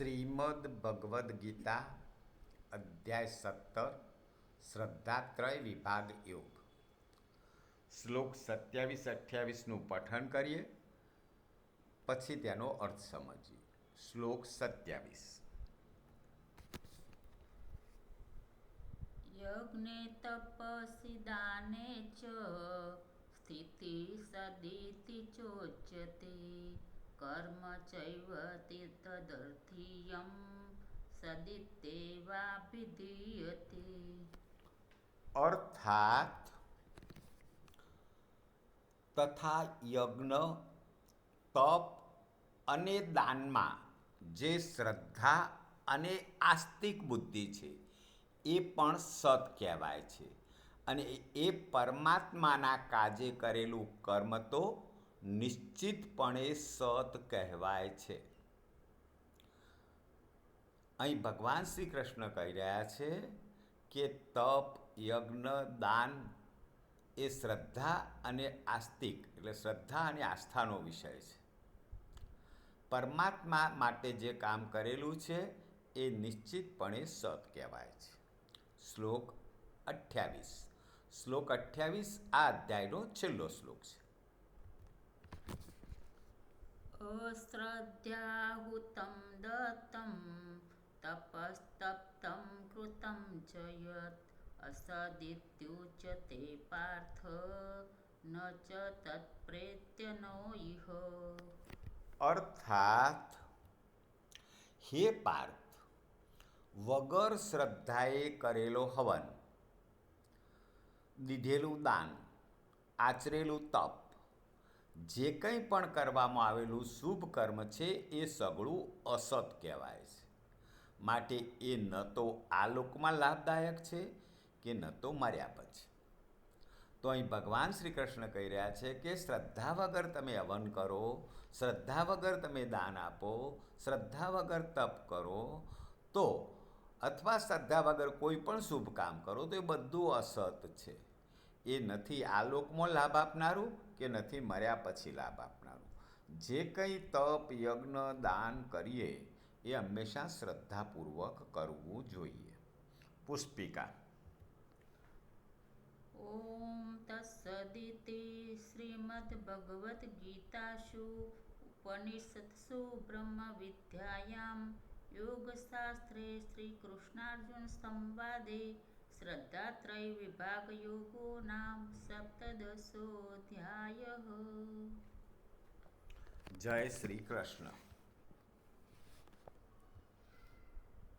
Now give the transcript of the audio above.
શ્રીમદ ભગવદ્ ગીતા અધ્યાય 17 શ્રદ્ધાત્રય વિભાગ યોગ શ્લોક 27-28નું પઠન કરીએ, પછી તેનો અર્થ સમજીએ. શ્લોક 27. યજ્ઞે તપસી દાને ચ સ્થિતિ સદિતિ ચોચ્યતે કર્મ ચૈવ તદર્થિયમ સદિતેવાભિધીયતે. અર્થાત તથા યજ્ઞ, તપ અને દાનમાં જે શ્રદ્ધા અને આસ્તિક બુદ્ધિ છે એ પણ સત કહેવાય છે, અને એ પરમાત્માના કાજે કરેલું કર્મ તો નિશ્ચિતપણે સત કહેવાય છે. અહીં ભગવાન શ્રી કૃષ્ણ કહી રહ્યા છે કે તપ, યજ્ઞ, દાન એ શ્રદ્ધા અને આસ્તિક એટલે શ્રદ્ધા અને આસ્થાનો વિષય છે. પરમાત્મા માટે જે કામ કરેલું છે એ નિશ્ચિતપણે સત કહેવાય છે. શ્લોક 28. શ્લોક 28 આ અધ્યાયનો છેલ્લો શ્લોક છે. અશ્રદ્ધ્યાહુતમ દત્તમ તપસ્તપ્તમ કૃતમ ચ યત અસદિત્યુચ્યતે પાર્થ ન ચ તત્પ્રેત્યનો ઇહ. અર્થાત હે પાર્થ, વગર શ્રદ્ધાએ કરેલો હવન, દીધેલું દાન, આચરેલું તપ, જે કંઈ પણ કરવામાં આવેલું શુભ કર્મ છે એ સગળું અસત કહેવાય છે. માટે એ ન તો આ લોકમાં લાભદાયક છે કે ન તો મર્યા પછી. તો અહીં ભગવાન શ્રી કૃષ્ણ કહી રહ્યા છે કે શ્રદ્ધા વગર તમે હવન કરો, શ્રદ્ધા વગર તમે દાન આપો, શ્રદ્ધા વગર તપ કરો તો, અથવા શ્રદ્ધા વગર કોઈ પણ શુભ કામ કરો તો એ બધું અસત છે. એ નથી આ લોકમાં લાભ આપનારું કે નથી મર્યા પછી લાભ આપનારું. જે કંઈ તપ, યજ્ઞ, દાન કરીએ એ હંમેશા શ્રદ્ધાપૂર્વક કરવું જોઈએ. પુષ્પિકા. ઓમ તત્સદિતિ શ્રીમદ્ભગવદ્ગીતાસુ ઉપનિષત્સુ બ્રહ્મ વિદ્યાયામ યોગશાસ્ત્રે શ્રીકૃષ્ણાર્જુન સંવાદે શ્રદ્ધાત્રય વિભાગ યોગો નામ સપ્તદશોऽધ્યાયઃ. જય શ્રી કૃષ્ણ.